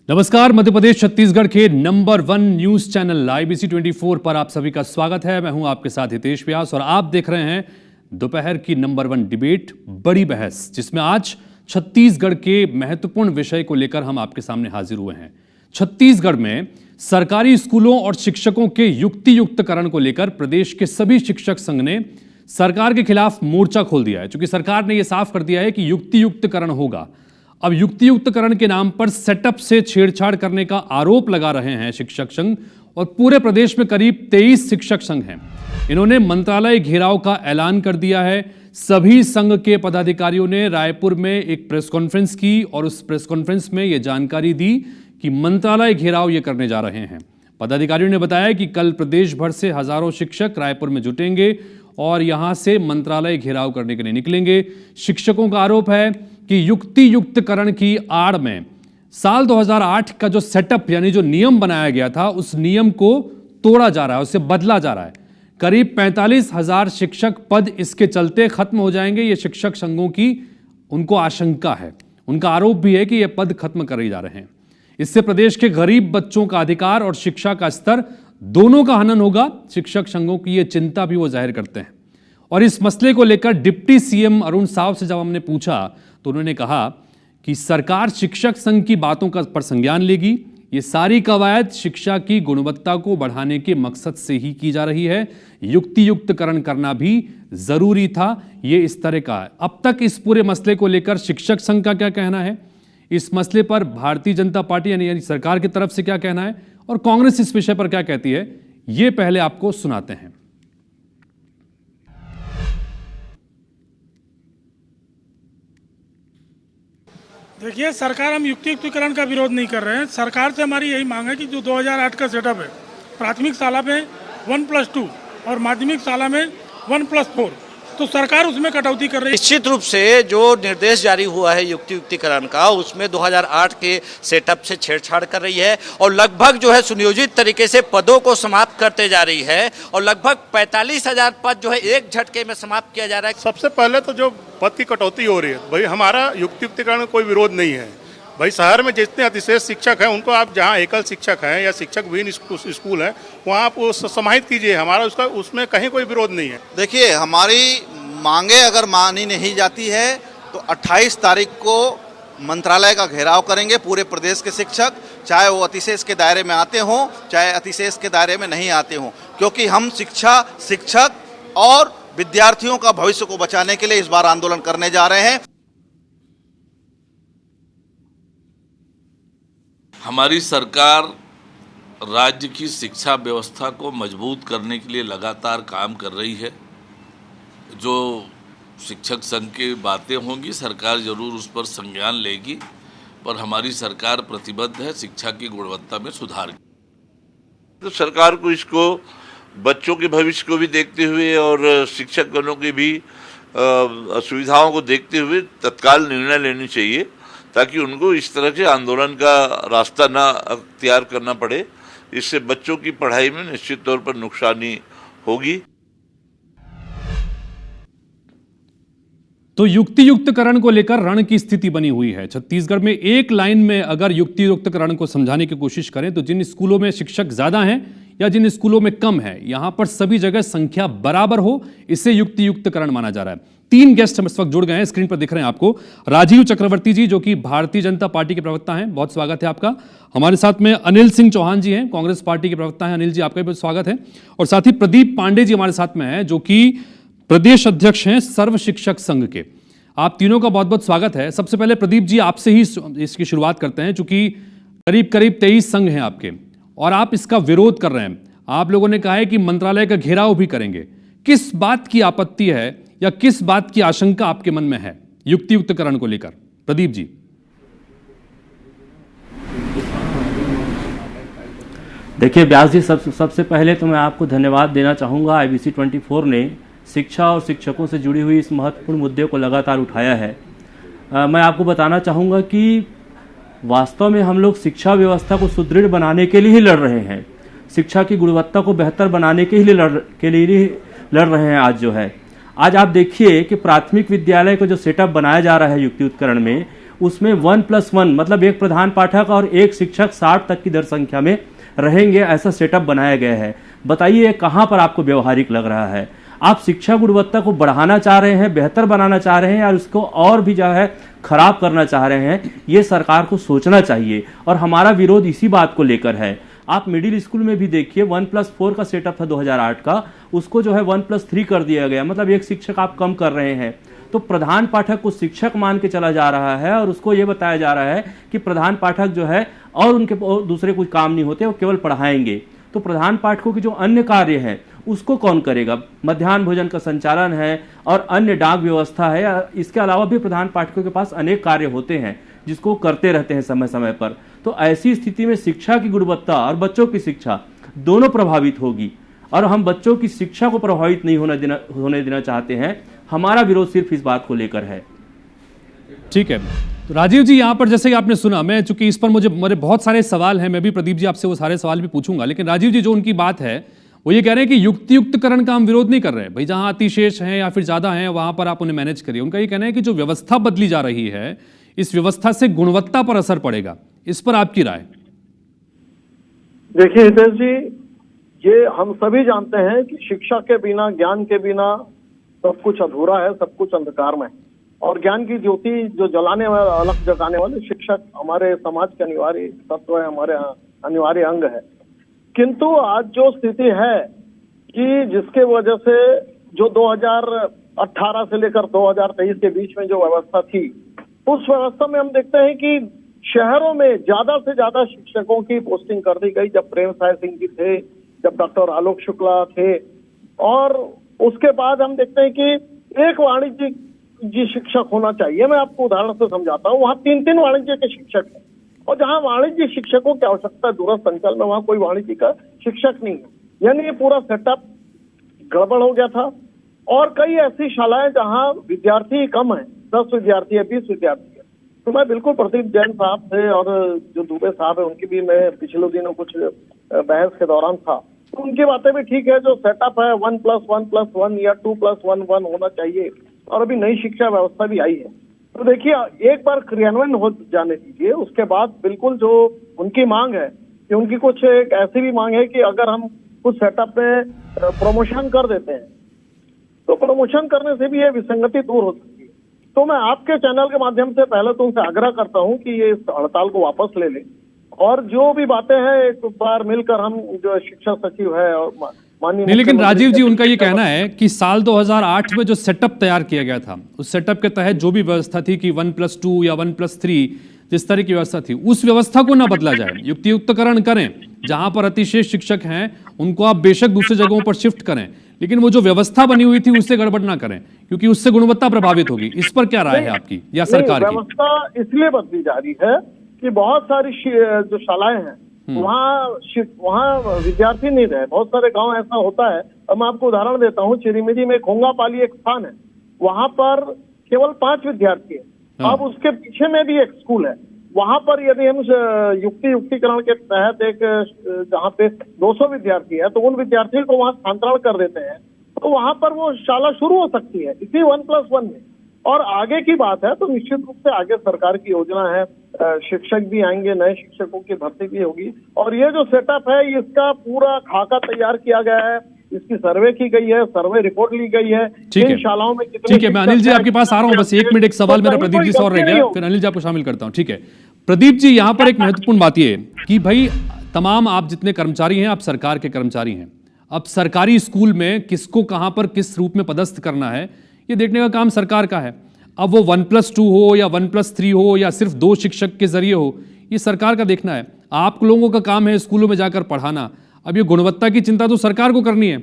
नमस्कार, मध्य प्रदेश छत्तीसगढ़ के number 1 news channel IBC 24 पर आप सभी का स्वागत है। मैं हूं आपके साथ हितेश व्यास और आप देख रहे हैं दोपहर की नंबर 1 डिबेट, बड़ी बहस, जिसमें आज छत्तीसगढ़ के महत्वपूर्ण विषय को लेकर हम आपके सामने हाजिर हुए हैं। छत्तीसगढ़ में सरकारी स्कूलों और शिक्षकों के युक्तियुक्तकरण को लेकर प्रदेश के सभी शिक्षक संघ ने सरकार के खिलाफ मोर्चा खोल दिया है, क्योंकि सरकार ने यह साफ कर दिया है कि युक्तियुक्तकरण होगा। अब युक्तियुक्तकरण के नाम पर सेटअप से छेड़छाड़ करने का आरोप लगा रहे हैं शिक्षक संघ, और पूरे प्रदेश में करीब 23 शिक्षक संघ हैं। इन्होंने मंत्रालय घेराव का ऐलान कर दिया है। सभी संघ के पदाधिकारियों ने रायपुर में एक प्रेस कॉन्फ्रेंस की और उस प्रेस कॉन्फ्रेंस में यह जानकारी दी कि मंत्रालय घेराव ये करने जा रहे हैं। पदाधिकारियों ने बताया कि कल प्रदेश भर से हजारों शिक्षक रायपुर में जुटेंगे और यहां से मंत्रालय घेराव करने के लिए निकलेंगे। शिक्षकों का आरोप है कि युक्तियुक्तकरण की आड़ में साल 2008 का जो सेटअप यानी जो नियम बनाया गया था, उस नियम को तोड़ा जा रहा है, उसे बदला जा रहा है। करीब 45,000 शिक्षक पद इसके चलते खत्म हो जाएंगे, ये शिक्षक संघों की उनको आशंका है। उनका आरोप भी है कि ये पद खत्म करे जा रहे हैं। इससे प्रदेश के गरीब बच्चों का अधिकार और शिक्षा का स्तर दोनों का हनन होगा। शिक्षक संघों की ये चिंता भी वो जाहिर करते हैं। और इस मसले को लेकर डिप्टी सीएम अरुण साव से जब हमने पूछा तो उन्होंने कहा कि सरकार शिक्षक संघ की बातों का पर संज्ञान लेगी। ये सारी कवायद शिक्षा की गुणवत्ता को बढ़ाने के मकसद से ही की जा रही है। युक्तियुक्तकरण करना भी जरूरी था, ये इस तरह का है। अब तक इस पूरे मसले को लेकर शिक्षक संघ का क्या कहना है, इस मसले पर भारतीय जनता पार्टी यानी सरकार की तरफ से क्या कहना है, और कांग्रेस इस विषय पर क्या कहती है, ये पहले आपको सुनाते हैं। देखिए, सरकार हम युक्तियुक्तकरण का विरोध नहीं कर रहे हैं। सरकार से हमारी यही मांग है कि जो 2008 का सेटअप है, प्राथमिक शाला में 1+2 और माध्यमिक शाला में 1+4, तो सरकार उसमें कटौती कर रही है। निश्चित रूप से जो निर्देश जारी हुआ है युक्तियुक्तकरण का, उसमें 2008 के सेटअप से छेड़छाड़ कर रही है और लगभग जो है सुनियोजित तरीके से पदों को समाप्त करते जा रही है और लगभग 45,000 पद जो है एक झटके में समाप्त किया जा रहा है। सबसे पहले तो जो पद की कटौती हो रही है, भाई हमारा युक्तियुक्तकरण कोई विरोध नहीं है। भाई शहर में जितने अतिशेष शिक्षक हैं उनको आप जहां एकल शिक्षक हैं या शिक्षक विहीन स्कूल है वहां आप समाहित कीजिए। हमारा उसमें कहीं कोई विरोध नहीं है। देखिए, हमारी मांगे अगर मानी नहीं जाती है तो 28 तारीख को मंत्रालय का घेराव करेंगे पूरे प्रदेश के शिक्षक, चाहे वो अतिशेष के दायरे में आते हों चाहे अतिशेष के दायरे में नहीं आते हों, क्योंकि हम शिक्षक और विद्यार्थियों का भविष्य को बचाने के लिए इस बार आंदोलन करने जा रहे हैं। हमारी सरकार राज्य की शिक्षा व्यवस्था को मजबूत करने के लिए लगातार काम कर रही है। जो शिक्षक संघ की बातें होंगी सरकार जरूर उस पर संज्ञान लेगी, पर हमारी सरकार प्रतिबद्ध है शिक्षा की गुणवत्ता में सुधार। तो सरकार को इसको बच्चों के भविष्य को भी देखते हुए और शिक्षकगणों की भी असुविधाओं को देखते हुए तत्काल निर्णय लेनी चाहिए, ताकि उनको इस तरह के आंदोलन का रास्ता ना अख्तियार करना पड़े। इससे बच्चों की पढ़ाई में निश्चित तौर पर नुकसानी होगी। तो युक्तियुक्तकरण को लेकर रण की स्थिति बनी हुई है छत्तीसगढ़ में। एक लाइन में अगर युक्तियुक्तकरण को समझाने की कोशिश करें तो जिन स्कूलों में शिक्षक ज्यादा हैं या जिन स्कूलों में कम है, यहां पर सभी जगह संख्या बराबर हो, इसे युक्तियुक्तकरण माना जा रहा है। 3 गेस्ट हम इस वक्त जुड़ गए हैं, स्क्रीन पर दिख रहे हैं आपको। राजीव चक्रवर्ती जी, जो कि भारतीय जनता पार्टी के प्रवक्ता हैं, बहुत स्वागत है आपका। हमारे साथ में अनिल सिंह चौहान जी हैं, कांग्रेस पार्टी के प्रवक्ता हैं। अनिल जी, आपका भी स्वागत है। और साथ ही प्रदीप पांडे जी हमारे साथ में हैं, जो कि प्रदेश अध्यक्ष हैं सर्व शिक्षक संघ के। आप तीनों का बहुत बहुत स्वागत है। सबसे पहले प्रदीप जी, आपसे ही इसकी शुरुआत करते हैं, चूंकि करीब 23 संघ हैं आपके और आप इसका विरोध कर रहे हैं। आप लोगों ने कहा है कि मंत्रालय का घेराव भी करेंगे। किस बात की आपत्ति है या किस बात की आशंका आपके मन में है युक्तियुक्तकरण को लेकर? प्रदीप जी। देखिए व्यास जी, सबसे पहले तो मैं आपको धन्यवाद देना चाहूँगा। IBC 24 ने शिक्षा और शिक्षकों से जुड़ी हुई इस महत्वपूर्ण मुद्दे को लगातार उठाया है। मैं आपको बताना चाहूँगा कि वास्तव में हम लोग शिक्षा व्यवस्था को सुदृढ़ बनाने के लिए ही लड़ रहे हैं, शिक्षा की गुणवत्ता को बेहतर बनाने के लिए लड़ रहे हैं। आज आप देखिए कि प्राथमिक विद्यालय को जो सेटअप बनाया जा रहा है युक्तियुक्तकरण में, उसमें 1+1 मतलब एक प्रधान पाठक और एक शिक्षक 60 तक की दर संख्या में रहेंगे, ऐसा सेटअप बनाया गया है। बताइए कहां पर आपको व्यवहारिक लग रहा है? आप शिक्षा गुणवत्ता को बढ़ाना चाह रहे हैं, बेहतर बनाना चाह रहे हैं, या उसको और भी जो है खराब करना चाह रहे हैं? ये सरकार को सोचना चाहिए और हमारा विरोध इसी बात को लेकर है। आप मिडिल स्कूल में भी देखिए 1+4 का सेटअप था 2008 का, उसको जो है 1+3 कर दिया गया, मतलब एक शिक्षक आप कम कर रहे हैं। तो प्रधान पाठक को शिक्षक मान के चला जा रहा है और उसको ये बताया जा रहा है कि प्रधान पाठक जो है और उनके दूसरे कुछ काम नहीं होते, वो केवल पढ़ाएंगे। तो प्रधान पाठकों के जो अन्य कार्य हैं उसको कौन करेगा? मध्याह्न भोजन का संचालन है और अन्य डाक व्यवस्था है, इसके अलावा भी प्रधान पाठकों के पास अनेक कार्य होते हैं जिसको करते रहते हैं समय समय पर। तो ऐसी स्थिति में शिक्षा की गुणवत्ता और बच्चों की शिक्षा दोनों प्रभावित होगी और हम बच्चों की शिक्षा को प्रभावित नहीं होने देना चाहते हैं। हमारा विरोध सिर्फ इस बात को लेकर है। ठीक है, तो राजीव जी यहाँ पर जैसे कि आपने सुना, मैं चूंकि इस पर मेरे बहुत सारे सवाल हैं, मैं भी प्रदीप जी आपसे वो सारे सवाल भी पूछूंगा, लेकिन राजीव जी जो उनकी बात है वो ये कह रहे हैं कि युक्तियुक्तकरण का हम विरोध नहीं कर रहे हैं भाई, जहां अतिशेष हैं या फिर ज्यादा हैं वहां पर आप उन्हें मैनेज करिए। उनका ये कहना है कि जो व्यवस्था बदली जा रही है इस व्यवस्था से गुणवत्ता पर असर पड़ेगा, इस पर आपकी राय? देखिए हितेश जी, ये हम सभी जानते हैं कि शिक्षा के बिना, ज्ञान के बिना सब कुछ अधूरा है, सब कुछ अंधकार में है। और ज्ञान की ज्योति जो जलाने वाले, अलग जगाने वाले शिक्षक हमारे समाज के अनिवार्य तत्व है, हमारे अनिवार्य अंग है। किंतु आज जो स्थिति है कि जिसके वजह से जो 2018 से लेकर 2023 के बीच में जो व्यवस्था थी, उस व्यवस्था में हम देखते हैं कि शहरों में ज्यादा से ज्यादा शिक्षकों की पोस्टिंग कर दी गई। जब प्रेम साय सिंह जी थे, जब डॉक्टर आलोक शुक्ला थे, और उसके बाद हम देखते हैं कि एक वाणिज्य जी शिक्षक होना चाहिए। मैं आपको उदाहरण से समझाता हूँ, वहाँ 3-3 वाणिज्य के शिक्षक हैं, और जहाँ वाणिज्य शिक्षकों की आवश्यकता है दूरस्थ अंचल में, वहाँ कोई वाणिज्य का शिक्षक नहीं है। यानी ये पूरा सेटअप गड़बड़ हो गया था। और कई ऐसी शालाएं जहाँ विद्यार्थी कम है, 10 विद्यार्थी है, 20 विद्यार्थी है। तो मैं बिल्कुल प्रदीप जैन साहब थे और जो दुबे साहब है उनकी भी मैं पिछले दिनों कुछ बहस के दौरान था, तो उनकी बातें भी ठीक है। जो सेटअप है 1+1+1 या 2+1 होना चाहिए, और अभी नई शिक्षा व्यवस्था भी आई है। तो देखिए एक बार क्रियान्वयन हो जाने दीजिए, उसके बाद बिल्कुल जो उनकी मांग है कि उनकी कुछ एक ऐसी भी मांग है कि अगर हम कुछ सेटअप में प्रमोशन कर देते हैं तो प्रमोशन करने से भी ये विसंगति दूर हो सकती है। तो मैं आपके चैनल के माध्यम से पहले तो उनसे आग्रह करता हूं कि ये इस हड़ताल को वापस ले लें, और जो भी बातें हैं एक बार मिलकर हम, जो शिक्षा सचिव है और माननीय, नहीं, लेकिन राजीव जी उनका ये कहना है कि साल 2008 में जो सेटअप तैयार किया गया था, उस सेटअप के तहत जो भी व्यवस्था थी कि 1+2 या 1+3 जिस तरह की व्यवस्था थी, उस व्यवस्था को ना बदला जाए, युक्तियुक्तकरण करें। जहां पर अतिशेष शिक्षक हैं उनको आप बेशक दूसरी जगहों पर शिफ्ट करें, लेकिन वो जो व्यवस्था बनी हुई थी उससे गड़बड़ ना करें, क्योंकि उससे गुणवत्ता प्रभावित होगी। इस पर क्या राय है आपकी या सरकार की? व्यवस्था इसलिए बदली जा रही है कि बहुत सारी जो शालाएं हैं वहाँ विद्यार्थी नहीं रहे। बहुत सारे गांव ऐसा होता है, और मैं आपको उदाहरण देता हूँ, चिरीमिरी में खोंगापाली एक स्थान है, वहां पर केवल 5 विद्यार्थी है। अब उसके पीछे में भी एक स्कूल है, वहां पर यदि हम युक्तिकरण के तहत एक जहाँ पे 200 विद्यार्थी है, तो उन विद्यार्थियों को वहां स्थानांतरण कर देते हैं, तो वहां पर वो शाला शुरू हो सकती है इसी 1+1 में। और आगे की बात है तो निश्चित रूप से आगे सरकार की योजना है, शिक्षक भी आएंगे, नए शिक्षकों की भर्ती भी होगी, और ये जो सेटअप है इसका पूरा खाका तैयार किया गया है, इसकी सर्वे की गई है, सर्वे रिपोर्ट ली गई है। इन शालाओं में कितने, ठीक है, मैं अनिल जी आपके पास आ रहा हूं, बस 1 मिनट, एक सवाल मेरा प्रदीप जी से और रह गया, फिर अनिल जी आपको शामिल करता हूं। ठीक है प्रदीप जी, यहां पर एक महत्वपूर्ण बात यह है कि भाई तमाम आप जितने कर्मचारी हैं, आप सरकार के कर्मचारी हैं। अब सरकारी स्कूल में किसको कहां पर किस रूप में पदस्थ करना है, ये देखने का काम सरकार का है। अब वो 1+2 हो या 1+3 हो या सिर्फ 2 शिक्षक के जरिए हो, ये सरकार का देखना है। आप लोगों का काम है स्कूलों में जाकर पढ़ाना। अब ये गुणवत्ता की चिंता तो सरकार को करनी है।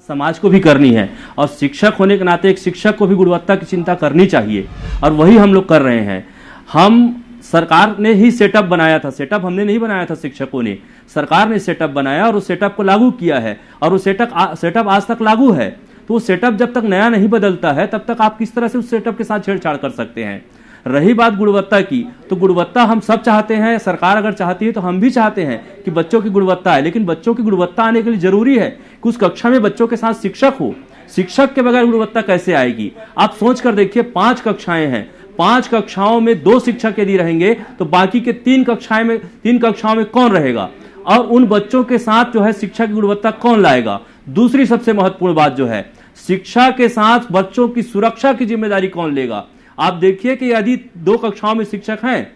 समाज को भी करनी है, और शिक्षक होने के नाते एक शिक्षक को भी गुणवत्ता की चिंता करनी चाहिए, और वही हम लोग कर रहे हैं। हम सरकार ने ही सेटअप बनाया था, सेटअप हमने नहीं बनाया था, शिक्षकों ने, सरकार ने सेटअप बनाया और उस सेटअप को लागू किया है, और वो सेटअप आज तक लागू है। तो वो सेटअप जब तक नया नहीं बदलता है तब तक आप किस तरह से उस सेटअप के साथ छेड़छाड़ कर सकते हैं? रही बात गुणवत्ता की, तो गुणवत्ता हम सब चाहते हैं, सरकार अगर चाहती है तो हम भी चाहते हैं कि बच्चों की गुणवत्ता है, लेकिन बच्चों की गुणवत्ता आने के लिए जरूरी है कि उस कक्षा में बच्चों के साथ शिक्षक हो। शिक्षक के बगैर गुणवत्ता कैसे आएगी? आप सोच कर देखिए, 5 कक्षाएं हैं, 5 कक्षाओं में 2 शिक्षक यदि रहेंगे तो बाकी के 3 कक्षाओं में कौन रहेगा, और उन बच्चों के साथ जो है शिक्षा की गुणवत्ता कौन लाएगा? दूसरी सबसे महत्वपूर्ण बात जो है, शिक्षा के साथ बच्चों की सुरक्षा की जिम्मेदारी कौन लेगा? आप देखिए कि यदि 2 कक्षाओं में शिक्षक हैं,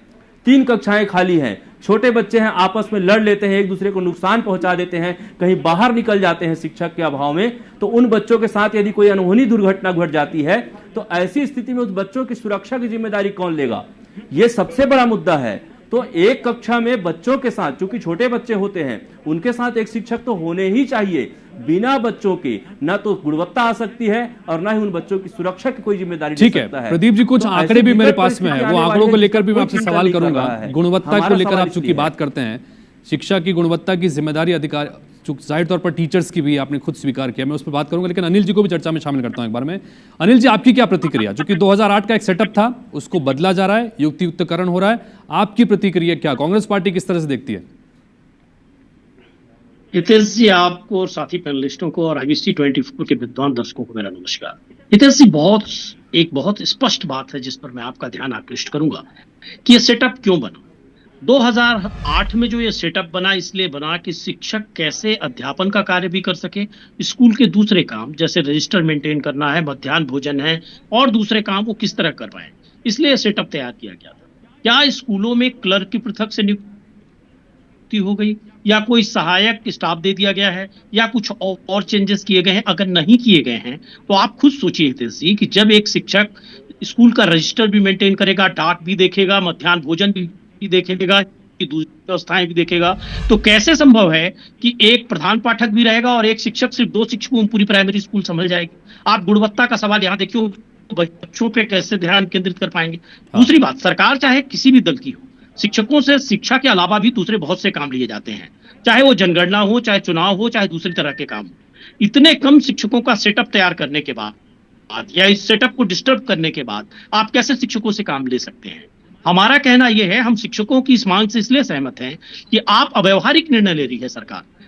3 कक्षाएं खाली हैं, छोटे बच्चे हैं, आपस में लड़ लेते हैं, एक दूसरे को नुकसान पहुंचा देते हैं, कहीं बाहर निकल जाते हैं शिक्षक के अभाव में, तो उन बच्चों के साथ यदि कोई अनहोनी दुर्घटना घट जाती है तो ऐसी स्थिति में उस बच्चों की सुरक्षा की जिम्मेदारी कौन लेगा? यह सबसे बड़ा मुद्दा है। तो एक कक्षा में बच्चों के साथ, चूंकि छोटे बच्चे होते हैं, उनके साथ एक शिक्षक तो होने ही चाहिए। बिना बच्चों के न तो गुणवत्ता आ सकती है और न ही उन बच्चों की सुरक्षा की कोई जिम्मेदारी ठीक है। प्रदीप जी, कुछ आंकड़े भी मेरे पास में है, वो आंकड़ों को लेकर भी मैं आपसे सवाल करूंगा। गुणवत्ता को लेकर आप चूंकि बात करते हैं, शिक्षा की गुणवत्ता की जिम्मेदारी अधिकार जाहिर तौर पर टीचर्स की भी आपने खुद स्वीकार किया, मैं उस पर बात करूंगा, लेकिन अनिल जी को भी चर्चा में शामिल करता हूं एक बार में। अनिल जी, आपकी क्या प्रतिक्रिया? चूंकि 2008 का एक सेटअप था, उसको बदला जा रहा है, युक्तियुक्तकरण हो रहा है, आपकी प्रतिक्रिया क्या? कांग्रेस पार्टी किस तरह से देखती है? हितेश जी, आपको और साथी पैनलिस्टों को और IBC 24 के विद्वान दर्शकों को मेरा नमस्कार। हितेश जी, एक बहुत स्पष्ट बात है जिस पर मैं आपका ध्यान आकृष्ट करूंगा कि यह सेटअप क्यों बना। 2008 में जो ये सेटअप बना, इसलिए बना कि शिक्षक कैसे अध्यापन का कार्य भी कर सके, स्कूल के दूसरे काम जैसे रजिस्टर मेंटेन करना है, मध्याह्न भोजन है और दूसरे काम वो किस तरह कर पाए, इसलिए ये सेटअप तैयार किया गया था। क्या स्कूलों में क्लर्क की पृथक से नियुक्ति हो गई, या कोई सहायक स्टाफ दे दिया गया है, या कुछ और चेंजेस किए गए हैं? अगर नहीं किए गए हैं तो आप खुद सोचिए हितेश जी कि जब एक शिक्षक स्कूल का रजिस्टर भी मेंटेन करेगा, डाक भी देखेगा, मध्याह्न भोजन भी देखेगा, कि दूसरी व्यवस्थाएं भी देखेगा, तो कैसे संभव है कि एक प्रधान पाठक भी रहेगा और एक शिक्षक, सिर्फ 2 शिक्षकों में पूरी प्राइमरी स्कूल संभल जाएगी? आप गुणवत्ता का सवाल यहाँ देखिए, बच्चों पे कैसे ध्यान केंद्रित कर पाएंगे? दूसरी बात, सरकार चाहे किसी भी दल की हो, शिक्षकों से शिक्षा के अलावा भी दूसरे बहुत से काम लिए जाते हैं, चाहे वो जनगणना हो, चाहे चुनाव हो, चाहे दूसरी तरह के काम हो। इतने कम शिक्षकों का सेटअप तैयार करने के बाद या इस सेटअप को डिस्टर्ब करने के बाद आप कैसे शिक्षकों से काम ले सकते हैं? हमारा कहना यह है, हम शिक्षकों की इस मांग से इसलिए सहमत हैं कि आप अव्यवहारिक निर्णय ले रही है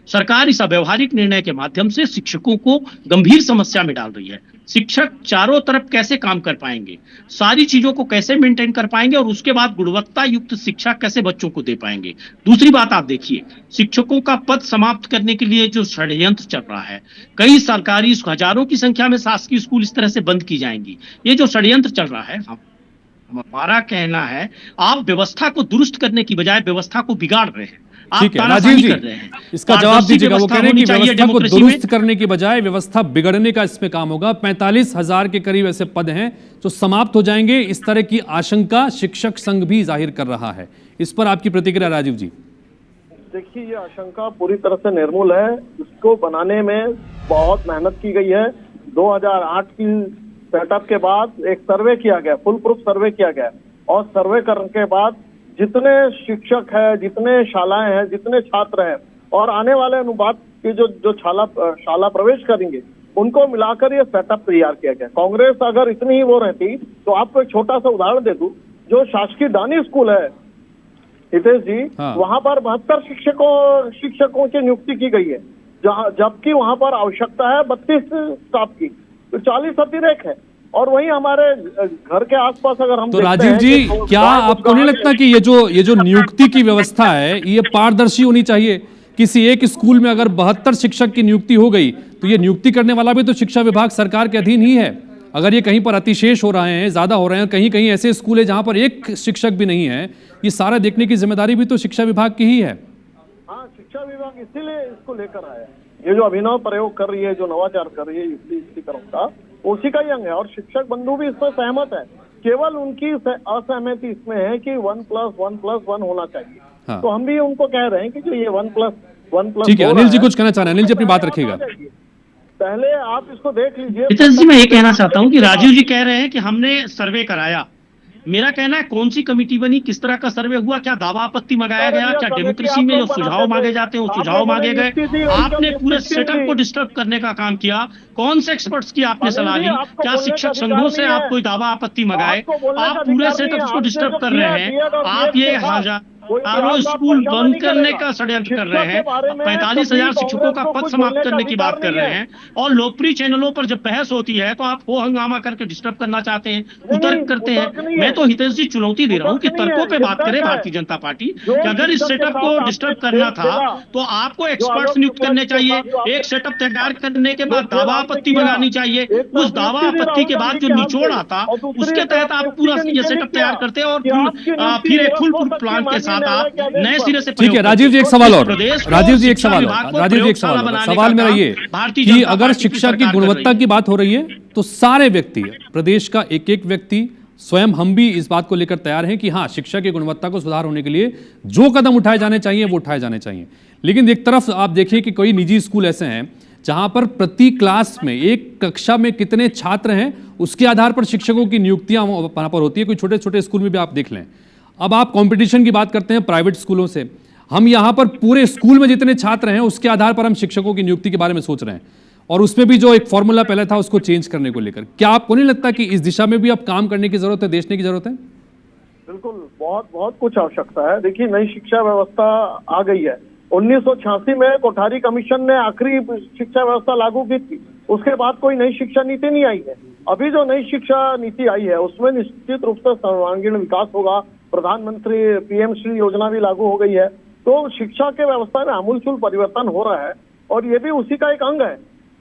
सरकार इस अव्यवहारिक निर्णय के माध्यम से शिक्षकों को गंभीर समस्या में डाल रही है। शिक्षक चारों तरफ कैसे काम कर पाएंगे, सारी चीजों को कैसे मेंटेन कर पाएंगे, और उसके बाद गुणवत्ता युक्त शिक्षा कैसे बच्चों को दे पाएंगे? दूसरी बात आप देखिए, शिक्षकों का पद समाप्त करने के लिए जो षड्यंत्र चल रहा है, कई सरकारी हजारों की संख्या में शासकीय स्कूल इस तरह से बंद की जाएंगी, ये जो षड्यंत्र चल रहा है, हमारा कहना है आप व्यवस्था को दुरुस्त करने की बजाय व्यवस्था को बिगाड़ रहे हैं। ठीक है राजीव जी, इसका जवाब दीजिएगा। वो कह रहे हैं कि व्यवस्था को दुरुस्त करने की बजाय व्यवस्था बिगड़ने का इसमें काम होगा। 45,000 के करीब ऐसे पद हैं जो समाप्त हो जाएंगे, इस तरह की आशंका शिक्षक संघ भी जाहिर कर रहा है। इस पर आपकी प्रतिक्रिया राजीव जी? देखिए, ये आशंका पूरी तरह से निर्मूल है। इसको बनाने में बहुत मेहनत की गई है। 2008 की सेटअप के बाद एक सर्वे किया गया, फुल प्रूफ सर्वे किया गया, और सर्वे करने के बाद जितने शिक्षक है, जितने शालाएं हैं, जितने छात्र हैं और आने वाले अनुपात के जो शाला प्रवेश करेंगे, उनको मिलाकर ये सेटअप तैयार किया गया। कांग्रेस अगर इतनी ही वो रहती तो आपको एक छोटा सा उदाहरण दे दूं, जो शासकीय दानी स्कूल है हितेश जी, वहां पर 72 शिक्षकों की नियुक्ति की गई है, जबकि वहां पर आवश्यकता है 32 स्टाफ की, तो 40 अतिरेक है। और वहीं हमारे घर के आसपास अगर हम तो राजीव जी, क्या आपको नहीं लगता कि ये जो नियुक्ति की व्यवस्था है, ये पारदर्शी होनी चाहिए? किसी एक स्कूल में अगर 72 शिक्षक की नियुक्ति हो गई तो ये नियुक्ति करने वाला भी तो शिक्षा विभाग सरकार के अधीन ही है। अगर ये कहीं पर अतिशेष हो रहे हैं, ज्यादा हो रहे हैं, कहीं कहीं ऐसे स्कूल है जहां पर एक शिक्षक भी नहीं है, ये सारा देखने की जिम्मेदारी भी तो शिक्षा विभाग की ही है। हाँ, शिक्षा विभाग इसीलिए इसको लेकर आया। ये जो अभिनव प्रयोग कर रही है, जो नवाचार कर रही है युक्तिकरण का, उसी का ही अंग है। और शिक्षक बंधु भी इस पर सहमत है, केवल उनकी असहमति इसमें है कि 1+1+1 होना चाहिए। हाँ। तो हम भी उनको कह रहे हैं कि जो ये 1+1+1 ठीक है। अनिल जी कुछ कहना चाह रहे हैं? अनिल जी अपनी बात रखिएगा। पहले आप इसको देख लीजिए। हितेश जी, मैं ये कहना चाहता हूँ कि राजीव जी कह रहे हैं कि हमने सर्वे कराया, मेरा कहना है कौन सी कमेटी बनी, किस तरह का सर्वे हुआ, क्या दावा आपत्ति मंगाया गया, क्या डेमोक्रेसी में जो सुझाव मांगे जाते हैं वो सुझाव मांगे गए, आपने पूरे सेटअप को डिस्टर्ब करने का काम किया, कौन से एक्सपर्ट्स की आपने सलाह ली, क्या शिक्षक संघों से आप कोई दावा आपत्ति मंगाए, आप पूरे सेटअप को डिस्टर्ब कर रहे हैं, आप ये हजारों स्कूल बंद करने का षड्यंत्र कर रहे हैं, 45,000 शिक्षकों का पद समाप्त करने की बात कर रहे हैं, और लोकप्रिय चैनलों पर जब बहस होती है तो आप हो हंगामा करके डिस्टर्ब करना चाहते हैं, कुतर्क करते हैं। मैं तो हितेश जी चुनौती दे रहा हूं कि तर्कों पे बात करे भारतीय जनता पार्टी कि अगर इस सेटअप को डिस्टर्ब करना था तो आपको एक्सपर्ट्स नियुक्त करने चाहिए, एक सेटअप तैयार करने के बाद दावा आपत्ति बनानी चाहिए, उस दावा आपत्ति के बाद जो निचोड़ आता उसके तहत आप पूरा ये सेटअप तैयार करते और फिर एक फुल प्लान के साथ आप नए सिरे से। ठीक है राजीव जी, एक सवाल और, राजीव जी एक सवाल मेरा ये कि अगर शिक्षा की गुणवत्ता की बात हो रही है तो सारे व्यक्ति, प्रदेश का एक एक व्यक्ति, स्वयं हम भी इस बात को लेकर तैयार हैं कि हाँ, शिक्षा की गुणवत्ता को सुधार होने के लिए जो कदम उठाए जाने चाहिए वो उठाए जाने चाहिए। लेकिन एक तरफ आप देखिए कि कोई निजी स्कूल ऐसे हैं जहां पर प्रति क्लास में, एक कक्षा में कितने छात्र हैं उसके आधार पर शिक्षकों की नियुक्तियां वहां पर होती है। कोई छोटे छोटे स्कूल में भी आप देख लें। अब आप कंपटीशन की बात करते हैं प्राइवेट स्कूलों से, हम यहाँ पर पूरे स्कूल में जितने छात्र हैं उसके आधार पर हम शिक्षकों की नियुक्ति के बारे में सोच रहे हैं, और उसमें भी जो एक फॉर्मूला पहले था उसको चेंज करने को लेकर। क्या आपको नहीं लगता कि इस दिशा में भी अब काम करने की जरूरत है, देखने की जरूरत है? बिल्कुल, बहुत बहुत कुछ आवश्यकता है। देखिए, नई शिक्षा व्यवस्था आ गई है। 1986 में कोठारी कमीशन ने आखिरी शिक्षा व्यवस्था लागू की थी, उसके बाद कोई नई शिक्षा नीति नहीं आई है। अभी जो नई शिक्षा नीति आई है उसमें निश्चित रूप से सर्वांगीण विकास होगा। प्रधानमंत्री PM श्री योजना भी लागू हो गई है, तो शिक्षा के व्यवस्था में आमूलचूल परिवर्तन हो रहा है, और ये भी उसी का एक अंग है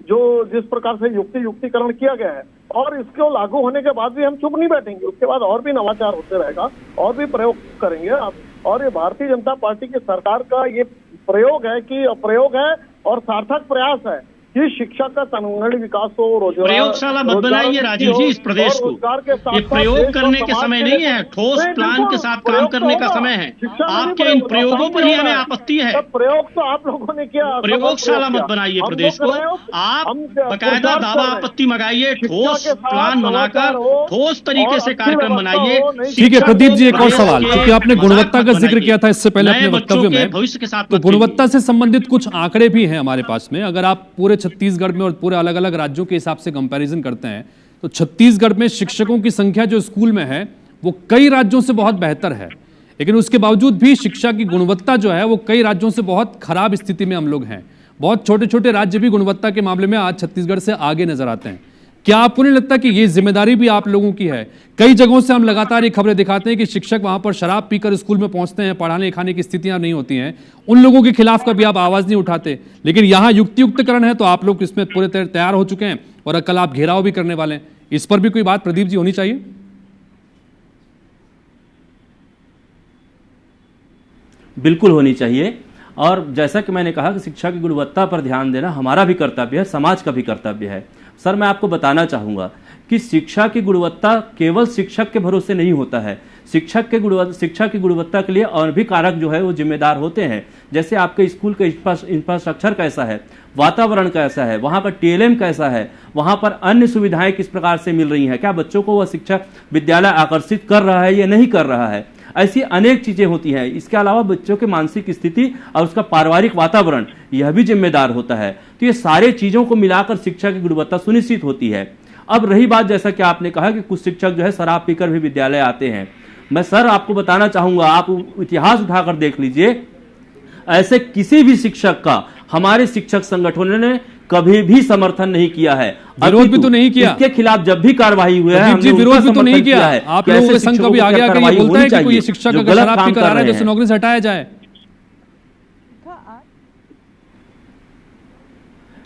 जो जिस प्रकार से युक्तिकरण किया गया है। और इसको लागू होने के बाद भी हम चुप नहीं बैठेंगे, उसके बाद और भी नवाचार होते रहेगा, और भी प्रयोग करेंगे आप। और ये भारतीय जनता पार्टी की सरकार का ये प्रयोग है कि अप्रयोग है और सार्थक प्रयास है कि शिक्षा का सर्वांगीण विकास हो, रोजगार, प्रयोगशाला मत बनाइए राजीव जी इस प्रदेश को। ये प्रयोग करने के समय नहीं है, ठोस प्लान के साथ काम करने का समय है। आपके इन प्रयोगों पर ही हमें आपत्ति है। प्रयोग तो आप लोगों ने किया, प्रयोगशाला मत बनाइए प्रदेश को। आप बकायदा दावा आपत्ति मंगाइए, ठोस प्लान बनाकर ठोस तरीके से कार्यक्रम बनाइए। ठीक है प्रदीप जी, एक और सवाल, क्योंकि आपने गुणवत्ता का जिक्र किया था इससे पहले अपने वक्तव्य में, भविष्य के साथ तो गुणवत्ता से संबंधित कुछ आंकड़े भी हैं हमारे पास में। अगर आप पूरे छत्तीसगढ़ में और पूरे अलग अलग राज्यों के हिसाब से कंपैरिजन करते हैं तो छत्तीसगढ़ में शिक्षकों की संख्या जो स्कूल में है वो कई राज्यों से बहुत बेहतर है, लेकिन उसके बावजूद भी शिक्षा की गुणवत्ता जो है वो कई राज्यों से बहुत खराब स्थिति में हम लोग हैं। बहुत छोटे छोटे राज्य भी गुणवत्ता के मामले में आज छत्तीसगढ़ से आगे नजर आते हैं। क्या आपको नहीं लगता कि ये जिम्मेदारी भी आप लोगों की है? कई जगहों से हम लगातार ये खबरें दिखाते हैं कि शिक्षक वहां पर शराब पीकर स्कूल में पहुंचते हैं, पढ़ाने लिखाने की स्थितियां नहीं होती हैं, उन लोगों के खिलाफ कभी आप आवाज नहीं उठाते। लेकिन यहाँ युक्तियुक्तकरण है तो आप लोग इसमें पूरे तैयार हो चुके हैं और कल आप घेराव भी करने वाले हैं। इस पर भी कोई बात प्रदीप जी होनी चाहिए। बिल्कुल होनी चाहिए, और जैसा कि मैंने कहा कि शिक्षा की गुणवत्ता पर ध्यान देना हमारा भी कर्तव्य है, समाज का भी कर्तव्य है। सर, मैं आपको बताना चाहूँगा कि शिक्षा की गुणवत्ता केवल शिक्षक के भरोसे नहीं होता है। शिक्षा की गुणवत्ता के लिए और भी कारक जो है वो जिम्मेदार होते हैं। जैसे आपके स्कूल का इंफ्रास्ट्रक्चर कैसा है, वातावरण कैसा है, वहाँ पर TLM कैसा है, वहाँ पर अन्य सुविधाएं किस प्रकार से मिल रही हैं, क्या बच्चों को वह शिक्षक विद्यालय आकर्षित कर रहा है या नहीं कर रहा है, ऐसी अनेक चीजें होती हैं। इसके अलावा बच्चों की मानसिक स्थिति और उसका पारिवारिक वातावरण यह भी जिम्मेदार होता है। तो ये सारे चीजों को मिलाकर शिक्षा की गुणवत्ता सुनिश्चित होती है। अब रही बात, जैसा कि आपने कहा कि कुछ शिक्षक जो है शराब पीकर भी विद्यालय आते हैं, मैं सर आपको बताना चाहूंगा, आप इतिहास उठाकर देख लीजिए, ऐसे किसी भी शिक्षक का हमारे शिक्षक संगठनों ने कभी भी समर्थन नहीं किया है। विरोध भी तो नहीं किया, इसके खिलाफ जब भी कार्रवाई हुई है हमने विरोध भी तो नहीं किया है। आप लोगों के संघ कभी आगे आकर ये बोलता है कि कोई शिक्षक अगर शराब पीकर आ रहा है तो उसे नौकरी से हटाया जाए?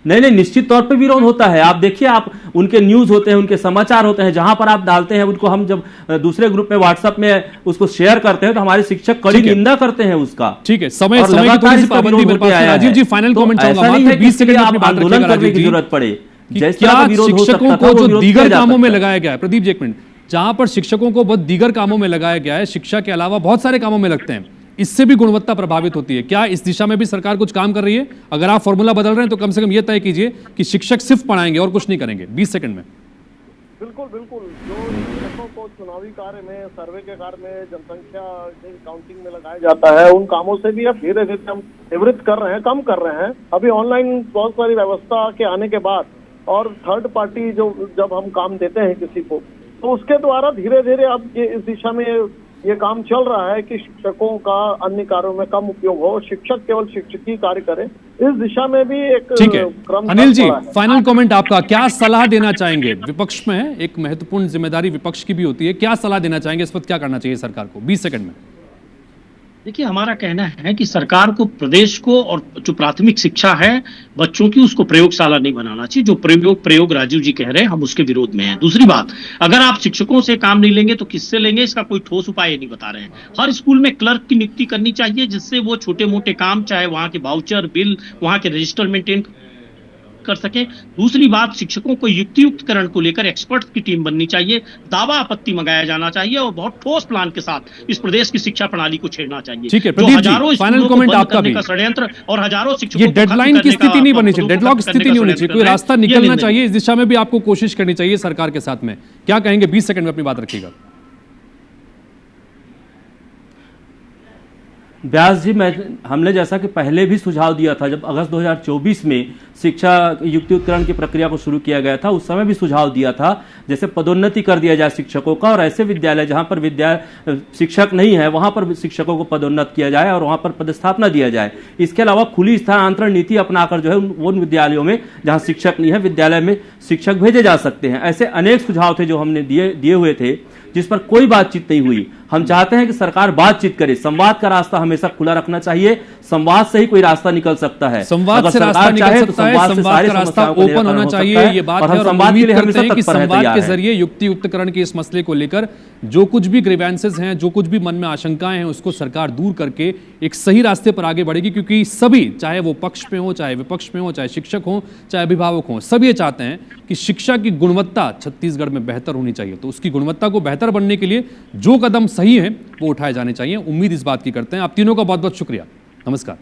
नहीं, निश्चित तौर पे विरोध होता है। आप देखिए, आप उनके न्यूज होते हैं, उनके समाचार होते हैं, जहां पर आप डालते हैं उनको, हम जब दूसरे ग्रुप में व्हाट्सएप में उसको शेयर करते हैं तो हमारे शिक्षक कड़ी निंदा करते हैं उसका। ठीक है, समय की थोड़ी सी पाबंदी मेरे पास है। राजीव जी, फाइनल कमेंट चाहूंगा, मात्र 20 सेकंड में आंदोलन करने की जरूरत पड़े। क्या शिक्षकों को जो दीगर कामों में लगाया गया है, प्रदीप जी एक मिनट, जहां पर शिक्षकों को बहुत दीगर कामों में लगाया गया है, शिक्षा के अलावा बहुत सारे कामों में लगते हैं, इससे भी गुणवत्ता प्रभावित होती है। क्या इस दिशा में भी सरकार कुछ काम कर रही है? अगर आप फॉर्मूला बदल रहे हैं तो कम से कम ये तय कीजिए कि शिक्षक सिर्फ पढ़ाएंगे और कुछ नहीं करेंगे। 20 सेकंड में। बिल्कुल, जो शिक्षकों को चुनावी कार्य में, सर्वे के कार्य में, जनसंख्या की काउंटिंग में लगाया जाता है, उन कामों से भी अब धीरे धीरे हम निवृत्त कर रहे हैं, कम कर रहे हैं। अभी ऑनलाइन बहुत सारी व्यवस्था के आने के बाद और थर्ड पार्टी जब हम काम देते हैं किसी को, तो उसके द्वारा धीरे धीरे अब ये इस दिशा में ये काम चल रहा है कि शिक्षकों का अन्य कार्यों में कम उपयोग हो, शिक्षक केवल शिक्षकीय कार्य करें। इस दिशा में भी एक ठीक है। क्रम अनिल जी, चल रहा है। फाइनल कमेंट आपका, क्या सलाह देना चाहेंगे? विपक्ष में एक महत्वपूर्ण जिम्मेदारी विपक्ष की भी होती है, क्या सलाह देना चाहेंगे? इस वक्त क्या करना चाहिए सरकार को? 20 सेकंड में। देखिए, हमारा कहना है कि सरकार को प्रदेश को और जो प्राथमिक शिक्षा है बच्चों की, उसको प्रयोगशाला नहीं बनाना चाहिए। जो प्रयोग राजीव जी कह रहे हैं, हम उसके विरोध में हैं। दूसरी बात, अगर आप शिक्षकों से काम नहीं लेंगे तो किससे लेंगे, इसका कोई ठोस उपाय नहीं बता रहे हैं। हर स्कूल में क्लर्क की नियुक्ति करनी चाहिए, जिससे वो छोटे मोटे काम, चाहे वहां के वाउचर, बिल, वहां के रजिस्टर मेंटेन कर सके। दूसरी बात, शिक्षकों को युक्तियुक्तकरण को लेकर एक्सपर्ट की टीम बननी चाहिए, दावा आपत्ति मंगाया जाना चाहिए और बहुत ठोस प्लान के साथ इस प्रदेश की शिक्षा प्रणाली को छेड़ना चाहिए। ठीक है प्रदीप जी, फाइनल कमेंट आपका भी। षड्यंत्र और हजारों शिक्षकों ये को डेडलाइन खत्म की करने स्थिति नहीं का, बननी चाहिए, डेडलॉक खत्म स्थिति नहीं होनी चाहिए, कोई रास्ता निकलना ये चाहिए। इस दिशा में भी आपको कोशिश करनी चाहिए सरकार के साथ में। क्या कहेंगे? 20 सेकंड में अपनी बात रखिएगा। व्यास जी, हमने जैसा कि पहले भी सुझाव दिया था, जब अगस्त 2024 में शिक्षा युक्तियुक्तकरण की प्रक्रिया को शुरू किया गया था, उस समय भी सुझाव दिया था जैसे पदोन्नति कर दिया जाए शिक्षकों का, और ऐसे विद्यालय जहां पर शिक्षक नहीं है वहां पर शिक्षकों को पदोन्नत किया जाए और वहां पर पदस्थापना दिया जाए। इसके अलावा खुली स्थानांतरण नीति अपनाकर जो है उन विद्यालयों में जहां शिक्षक नहीं है, विद्यालय में शिक्षक भेजे जा सकते हैं। ऐसे अनेक सुझाव थे जो हमने दिए हुए थे, जिस पर कोई बातचीत नहीं हुई। हम चाहते हैं कि सरकार बातचीत करे, संवाद का रास्ता हमेशा खुला रखना चाहिए, संवाद से ही कोई रास्ता निकल सकता है। संवाद से रास्ता निकल सकता है, संवाद का रास्ता ओपन होना चाहिए, ये बात है। और उम्मीद करते हैं कि संवाद के जरिए युक्तियुक्तकरण के इस मसले को लेकर जो कुछ भी ग्रीवेंसेस हैं, जो कुछ भी मन में आशंकाएं हैं, उसको सरकार दूर करके एक सही रास्ते पर आगे बढ़ेगी। क्योंकि सभी, चाहे वो पक्ष में हो, चाहे विपक्ष में हो, चाहे शिक्षक हो, चाहे अभिभावक हो, सब ये चाहते हैं कि शिक्षा की गुणवत्ता छत्तीसगढ़ में बेहतर होनी चाहिए। तो उसकी गुणवत्ता को बेहतर बनने के लिए जो कदम सही है वो उठाए जाने चाहिए। उम्मीद इस बात की करते हैं। आप तीनों का बहुत बहुत शुक्रिया। नमस्कार।